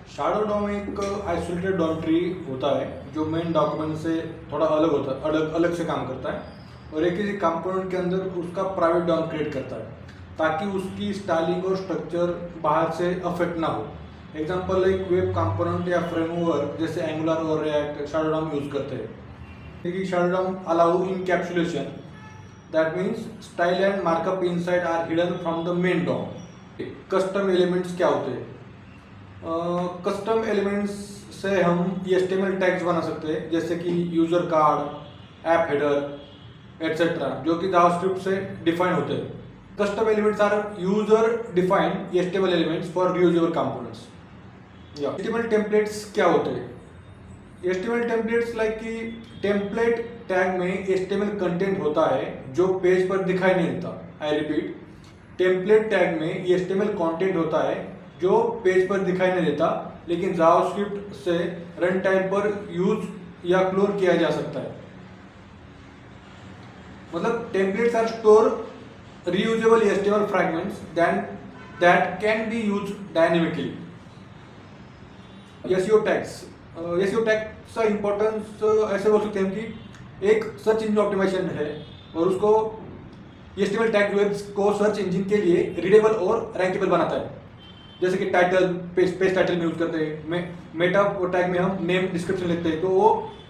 Shadow Dom एक isolated Dom tree होता है जो मेन डॉक्यूमेंट से थोड़ा अलग होता है, अलग से काम करता है और एक किसी कंपोनेंट के अंदर उसका प्राइवेट डॉम क्रिएट करता है ताकि उसकी स्टाइलिंग और स्ट्रक्चर बाहर से अफेक्ट ना हो। एग्जांपल लाइक वेब कंपोनेंट या फ्रेमवर्क जैसे एंगुलर और रिएक्ट शैडो डॉम यूज करते हैं। क्योंकि shadow DOM allow encapsulation, that means style and markup inside are hidden from the main DOM. Custom elements क्या होते हैं? कस्टम एलिमेंट्स से हम HTML टैग्स बना सकते हैं जैसे कि user card, app header etcetera, जो कि जावास्क्रिप्ट से डिफाइन होते हैं। Custom elements are user defined HTML elements for reusable components. HTML templates क्या होते हैं? HTML टेम्पलेट्स लाइक कि टेम्पलेट टैग में HTML कंटेंट होता है जो पेज पर दिखाई नहीं देता। आई रिपीट, टेम्पलेट टैग में HTML कंटेंट होता है जो पेज पर दिखाई नहीं देता लेकिन जावास्क्रिप्ट से रन टाइम पर यूज या क्लोन किया जा सकता है। मतलब templates are store reusable HTML fragments that can be used dynamically. SEO tags, SEO tags का इम्पोर्टेंस ऐसे बोल सकते हैं कि एक सर्च इंजन ऑप्टिमाइजेशन है और उसको HTML टैग वेब्स को सर्च इंजन के लिए रीडेबल और रैंकेबल बनाता है। जैसे कि टाइटल पेज टाइटल में यूज करते हैं, मेटा टैग में हम नेम डिस्क्रिप्शन लिखते हैं तो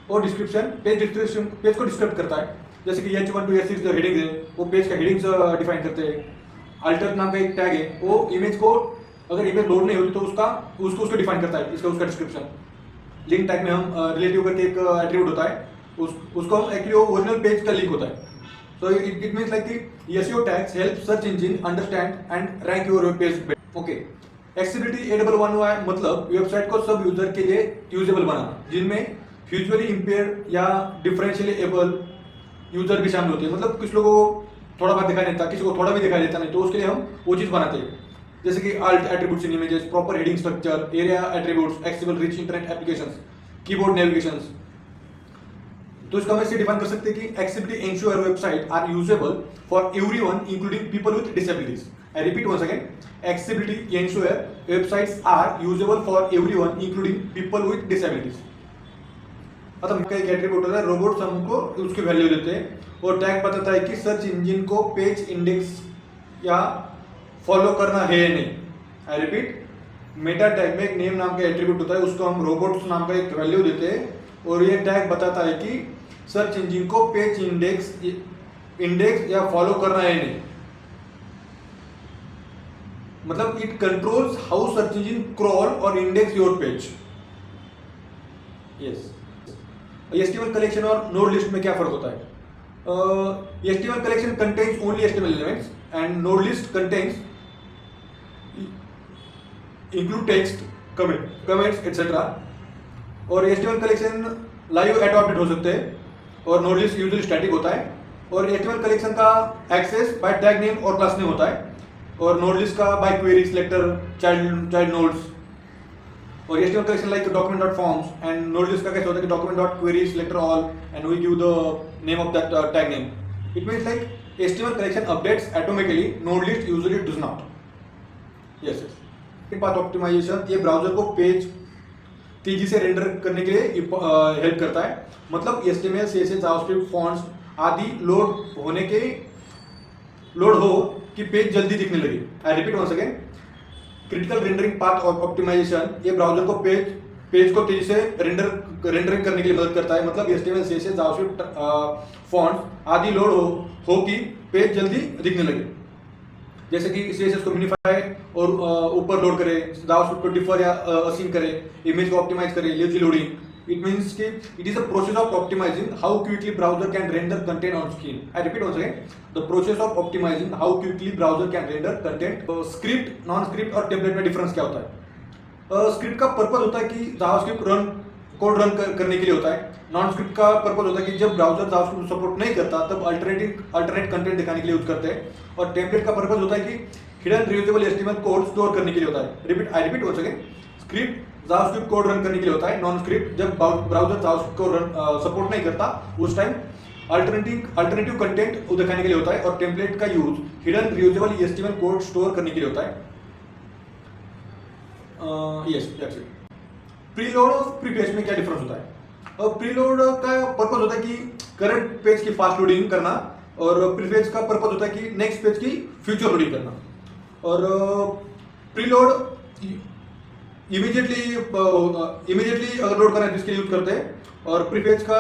वो डिस्क्रिप्शन पेज को डिस्क्राइब करता है। जैसे कि H1 to H6 जो हेडिंग है वो पेज का हेडिंग्स डिफाइन करते हैं। अल्टर नाम का एक टैग है वो इमेज को, अगर इमेज लोड नहीं होती तो उसको डिफाइन करता है, उसका डिस्क्रिप्शन। लिंक टैग में हम रिलेटिव करके एक एट्रीब्यूट होता है, उसको हम एक्चुअली वो ओरिजिनल पेज का लिंक होता है। सो इट मींस लाइक कि SEO tags help search engine understand and rank your page. Okay, accessibility A11Y मतलब वेबसाइट को सब यूजर के लिए यूजेबल बनाना, जिनमें फ्यूचुअली इंपेयर या डिफरेंशियली एबल यूजर भी शामिल होते हैं। मतलब कुछ लोगों को थोड़ा बहुत दिखाई देता, किसी को थोड़ा भी दिखाई देता नहीं, तो उसके लिए हम वो चीज़ बनाते हैं। जैसे कि alt attributes in images, proper heading structure, ARIA attributes, accessible rich internet applications, keyboard navigations. तो इसका हम ऐसे डिफाइन कर सकते हैं कि accessibility ensure website are usable for everyone including people with disabilities. I repeat once again, accessibility ensure websites are usable for everyone including people with disabilities. मतलब एक एट्रीब्यूट होता है, रोबोट्स हमको उसकी वैल्यू देते हैं और टैग बताता है कि सर्च इंजन को पेज इंडेक्स या फॉलो करना है या नहीं। आई रिपीट, मेटा टैग में एक नेम नाम का एट्रीब्यूट होता है, उसको हम रोबोट्स नाम का एक वैल्यू देते हैं और ये टैग बताता है कि सर्च इंजन को पेज इंडेक्स या फॉलो करना है या नहीं। मतलब it controls how search engine crawl और index your page. Yes, HTML collection और नोड लिस्ट में क्या फर्क होता है? HTML collection contains only HTML elements and node list contains include text, comments etcetera. और HTML collection live auto update हो सकते हैं और नोड लिस्ट यूजुअली स्टैटिक होता है। और HTML कलेक्शन का एक्सेस बाय टैग नेम और क्लास नेम होता है और नोड लिस्ट का by query selector, child nodes. और HTML collection like document.forms and node list का कैसे होता है कि document.query selector all and we give the name of that tag name. It means like HTML collection updates atomically, node list usually does not. Yes. Path optimization ये browser को page तेजी से render करने के लिए हेल्प करता है। मतलब HTML, CSS, जावास्क्रिप्ट, फॉन्ट्स आदि लोड हो कि पेज जल्दी दिखने लगे। I repeat once again, critical rendering path optimization ये ब्राउजर को पेज को तेजी से रेंडरिंग करने के लिए मदद करता है। मतलब HTML, CSS, जावास्क्रिप्ट, फॉन्ट्स आदि लोड हो कि पेज जल्दी दिखने लगे। जैसे कि CSS को मिनिफाई और ऊपर लोड करे, जावास्क्रिप्ट को डिफर या असिंक करे, इमेज को ऑप्टिमाइज करे, लेजी लोडिंग। It means कि it is a process of optimizing how quickly browser can render content on screen. I repeat once again, the process of optimizing how quickly browser can render content. Script, non-script और template में difference क्या होता है? Script का purpose होता है कि JavaScript code run करने के लिए होता है। नॉन-स्क्रिप्ट का पर्पज होता है कि जब ब्राउजर जावास्क्रिप्ट सपोर्ट नहीं करता तब अल्टरनेट कंटेंट दिखाने के लिए यूज करते हैं। और टेम्पलेट का पर्पज होता है कि hidden reusable HTML code store करने के लिए होता है। I repeat once again, script JavaScript code run करने के लिए होता है, नॉन स्क्रिप्ट जब ब्राउजर जावास्क्रिप्ट को सपोर्ट नहीं करता उस टाइम अल्टरनेटिव कंटेंट दिखाने के लिए होता है। और टेम्पलेट का use hidden reusable HTML code store करने के लिए होता है। Yes, that's it. प्रीलोड और प्रीफेच में क्या डिफरेंस होता है? और प्रीलोड का पर्पस होता है कि करंट पेज की फास्ट लोडिंग करना, और प्रीफेच का पर्पस होता है कि नेक्स्ट पेज की फ्यूचर लोडिंग करना। और प्रीलोड इमीडिएटली अगर लोड करना है जिसके यूज करते हैं, और प्रीफेच का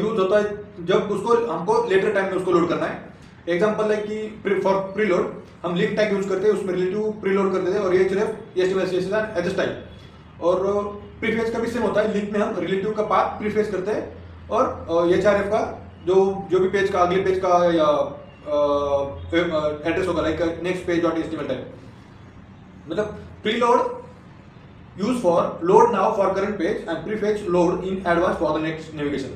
यूज होता है जब उसको हमको लेटर टाइम में उसको लोड करना है। एग्जांपल है कि फॉर प्रीलोड हम लिंक टैग यूज करते हैं, उसमें रिलेटिव प्रीलोड कर देते हैं, और ये सिर्फ एडजस्ट टाइप। और प्रीफेच का भी सेम होता है, लिंक में हम रिलेटिव का पाथ प्रीफेच करते हैं, और एचआरएफ का जो भी पेज का अगले पेज का या एड्रेस होगा, like next page dot HTML type. मतलब preload use for load now for current page and prefetch load in advance for the next navigation.